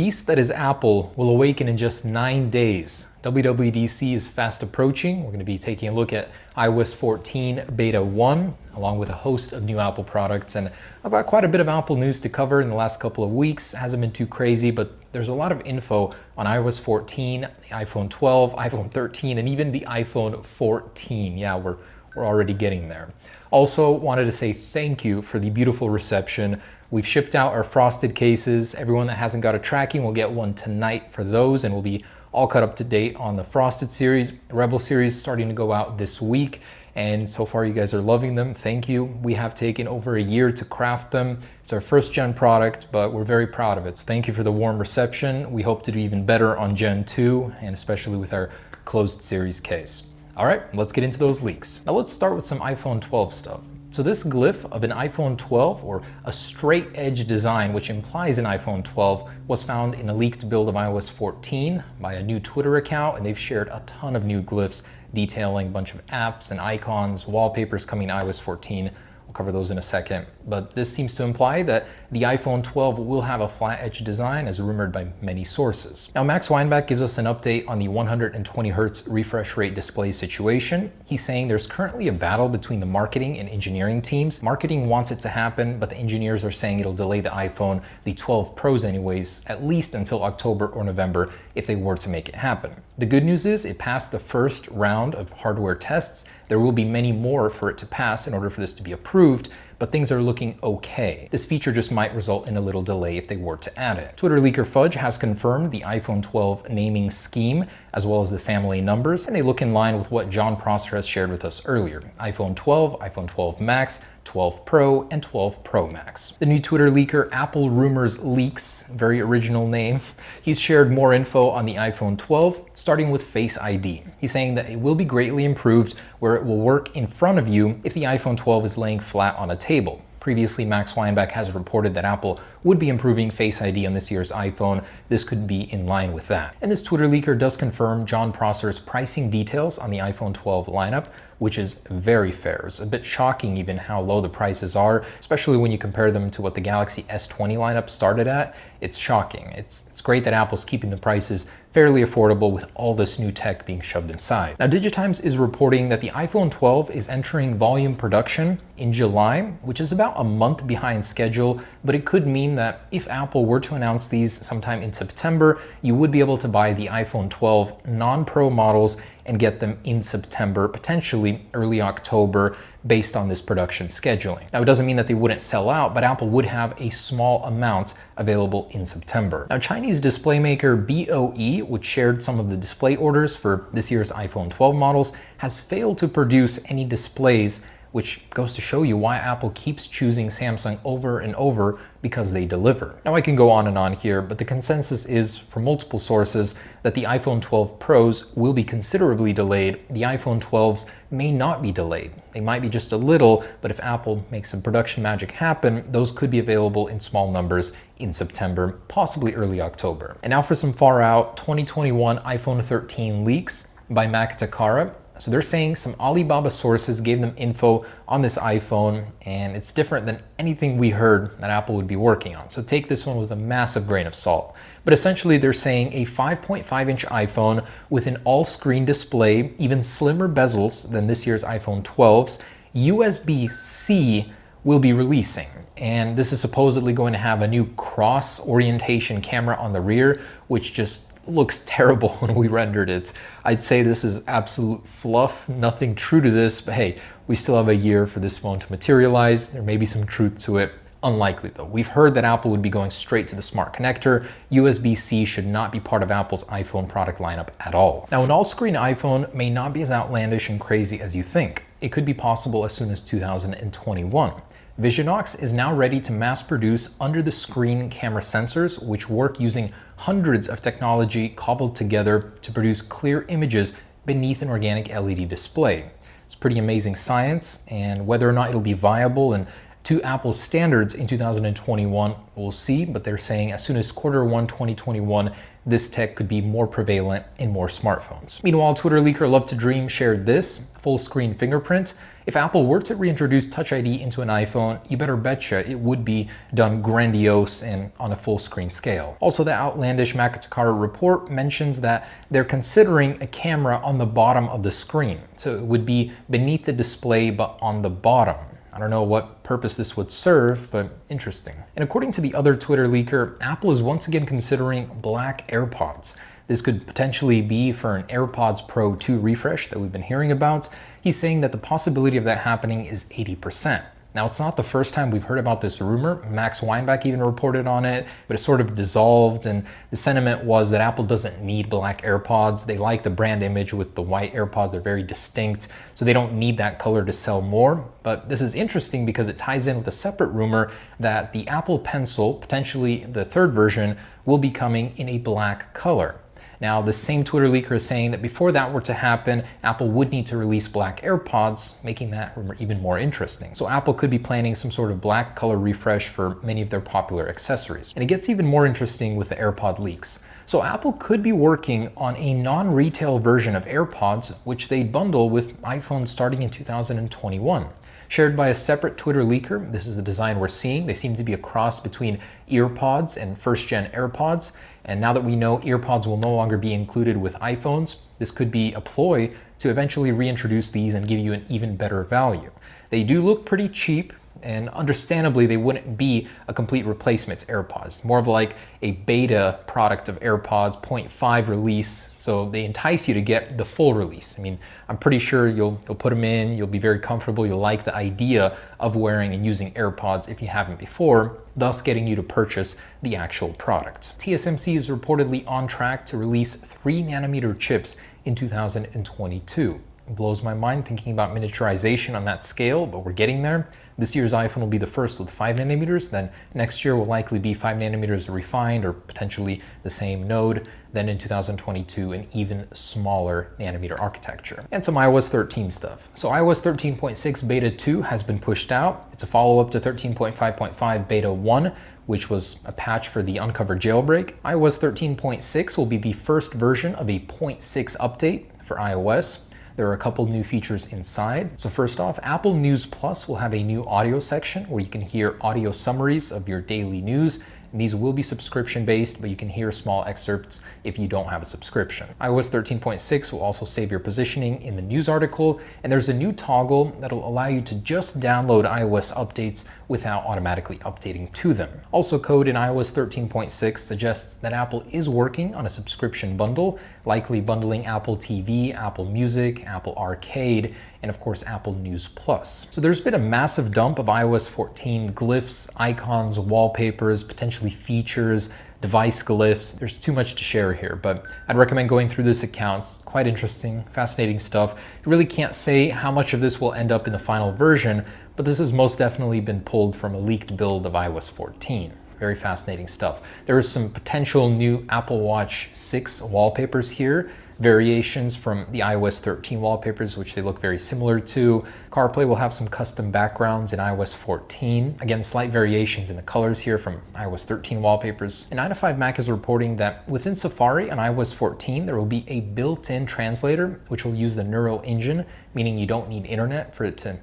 Beast that is Apple will awaken in just 9 days. WWDC is fast approaching. We're going to be taking a look at iOS 14 Beta 1, along with a host of new Apple products. And I've got quite a bit of Apple news to cover in the last couple of weeks. It hasn't been too crazy, but there's a lot of info on iOS 14, the iPhone 12, iPhone 13, and even the iPhone 14. Yeah, we're already getting there. Also wanted to say thank you for the beautiful reception. We've shipped out our frosted cases. Everyone that hasn't got a tracking will get one tonight for those, and we'll be all cut up to date on the frosted series. The Rebel series starting to go out this week, and so far you guys are loving them. Thank you. We have taken over a year to craft them. It's our first gen product, but we're very proud of it. So thank you for the warm reception. We hope to do even better on Gen 2, and especially with our closed series case. All right, let's get into those leaks. Now let's start with some iPhone 12 stuff. So this glyph of an iPhone 12, or a straight edge design, which implies an iPhone 12, was found in a leaked build of iOS 14 by a new Twitter account, and they've shared a ton of new glyphs detailing a bunch of apps and icons, wallpapers coming to iOS 14. We'll cover those in a second, but this seems to imply that the iPhone 12 will have a flat edge design as rumored by many sources. Now Max Weinbach gives us an update on the 120 Hz refresh rate display situation. He's saying there's currently a battle between the marketing and engineering teams. Marketing wants it to happen, but the engineers are saying it'll delay the iPhone, the 12 Pros anyways, at least until October or November if they were to make it happen. The good news is it passed the first round of hardware tests. There will be many more for it to pass in order for this to be approved, but things are looking okay. This feature just might result in a little delay if they were to add it. Twitter leaker Fudge has confirmed the iPhone 12 naming scheme, as well as the family numbers, and they look in line with what John Prosser has shared with us earlier. iPhone 12, iPhone 12 Max, 12 Pro, and 12 Pro Max. The new Twitter leaker Apple Rumors Leaks, very original name, he's shared more info on the iPhone 12, starting with Face ID. He's saying that it will be greatly improved, where it will work in front of you if the iPhone 12 is laying flat on a table. Previously, Max Weinbach has reported that Apple would be improving Face ID on this year's iPhone. This could be in line with that. And this Twitter leaker does confirm John Prosser's pricing details on the iPhone 12 lineup, which is very fair. It's a bit shocking even how low the prices are, especially when you compare them to what the Galaxy S20 lineup started at. It's shocking. It's great that Apple's keeping the prices fairly affordable with all this new tech being shoved inside. Now, Digitimes is reporting that the iPhone 12 is entering volume production in July, which is about a month behind schedule, but it could mean that if Apple were to announce these sometime in September, you would be able to buy the iPhone 12 non-Pro models and get them in September, potentially early October, based on this production scheduling. Now, it doesn't mean that they wouldn't sell out, but Apple would have a small amount available in September. Now, Chinese display maker BOE, which shared some of the display orders for this year's iPhone 12 models, has failed to produce any displays, which goes to show you why Apple keeps choosing Samsung over and over, because they deliver. Now I can go on and on here, but the consensus is from multiple sources that the iPhone 12 Pros will be considerably delayed. The iPhone 12s may not be delayed. They might be just a little, but if Apple makes some production magic happen, those could be available in small numbers in September, possibly early October. And now for some far out 2021 iPhone 13 leaks by Mac Takara. So they're saying some Alibaba sources gave them info on this iPhone, and it's different than anything we heard that Apple would be working on. So take this one with a massive grain of salt. But essentially they're saying a 5.5-inch iPhone with an all-screen display, even slimmer bezels than this year's iPhone 12s, USB-C will be releasing. And this is supposedly going to have a new cross orientation camera on the rear, which just looks terrible when we rendered it. I'd say this is absolute fluff, nothing true to this, but hey, we still have a year for this phone to materialize. There may be some truth to it. Unlikely though. We've heard that Apple would be going straight to the smart connector. USB-C should not be part of Apple's iPhone product lineup at all. Now, an all-screen iPhone may not be as outlandish and crazy as you think. It could be possible as soon as 2021. Visionox is now ready to mass produce under-the-screen camera sensors, which work using hundreds of technology cobbled together to produce clear images beneath an organic LED display. It's pretty amazing science, and whether or not it'll be viable and to Apple's standards in 2021, we'll see, but they're saying as soon as Q1 2021, this tech could be more prevalent in more smartphones. Meanwhile, Twitter leaker Love to Dream shared this full-screen fingerprint. If Apple were to reintroduce Touch ID into an iPhone, you better betcha it would be done grandiose and on a full screen scale. Also, the outlandish Makatakara report mentions that they're considering a camera on the bottom of the screen. So it would be beneath the display, but on the bottom. I don't know what purpose this would serve, but interesting. And according to the other Twitter leaker, Apple is once again considering black AirPods. This could potentially be for an AirPods Pro 2 refresh that we've been hearing about. He's saying that the possibility of that happening is 80%. Now, it's not the first time we've heard about this rumor. Max Weinbach even reported on it, but it sort of dissolved, and the sentiment was that Apple doesn't need black AirPods. They like the brand image with the white AirPods. They're very distinct, so they don't need that color to sell more. But this is interesting because it ties in with a separate rumor that the Apple Pencil, potentially the third version, will be coming in a black color. Now, the same Twitter leaker is saying that before that were to happen, Apple would need to release black AirPods, making that rumor even more interesting. So Apple could be planning some sort of black color refresh for many of their popular accessories. And it gets even more interesting with the AirPod leaks. So Apple could be working on a non-retail version of AirPods, which they'd bundle with iPhones starting in 2021. Shared by a separate Twitter leaker, this is the design we're seeing. They seem to be a cross between EarPods and first-gen AirPods. And now that we know EarPods will no longer be included with iPhones, this could be a ploy to eventually reintroduce these and give you an even better value. They do look pretty cheap, and understandably they wouldn't be a complete replacement to AirPods. More of like a beta product of AirPods 0.5 release, so they entice you to get the full release. I mean, I'm pretty sure you'll put them in, you'll be very comfortable, you'll like the idea of wearing and using AirPods if you haven't before, thus getting you to purchase the actual product. TSMC is reportedly on track to release 3nm chips in 2022. It blows my mind thinking about miniaturization on that scale, but we're getting there. This year's iPhone will be the first with 5nm, then next year will likely be 5nm refined or potentially the same node, then in 2022 an even smaller nanometer architecture. And some iOS 13 stuff. So iOS 13.6 Beta 2 has been pushed out. It's a follow-up to 13.5.5 Beta 1, which was a patch for the uncovered jailbreak. iOS 13.6 will be the first version of a 0.6 update for iOS. There are a couple new features inside. So first off, Apple News Plus will have a new audio section where you can hear audio summaries of your daily news. And these will be subscription-based, but you can hear small excerpts if you don't have a subscription. iOS 13.6 will also save your positioning in the news article, and there's a new toggle that'll allow you to just download iOS updates without automatically updating to them. Also, code in iOS 13.6 suggests that Apple is working on a subscription bundle, likely bundling Apple TV, Apple Music, Apple Arcade, and of course Apple News Plus. So there's been a massive dump of iOS 14 glyphs, icons, wallpapers, potentially features, device glyphs. There's too much to share here, but I'd recommend going through this account. It's quite interesting, fascinating stuff. You really can't say how much of this will end up in the final version, but this has most definitely been pulled from a leaked build of iOS 14. Very fascinating stuff. There are some potential new Apple Watch 6 wallpapers here, variations from the iOS 13 wallpapers, which they look very similar to. CarPlay will have some custom backgrounds in iOS 14. Again, slight variations in the colors here from iOS 13 wallpapers. And 9to5Mac is reporting that within Safari on iOS 14, there will be a built-in translator, which will use the Neural Engine, meaning you don't need internet for it to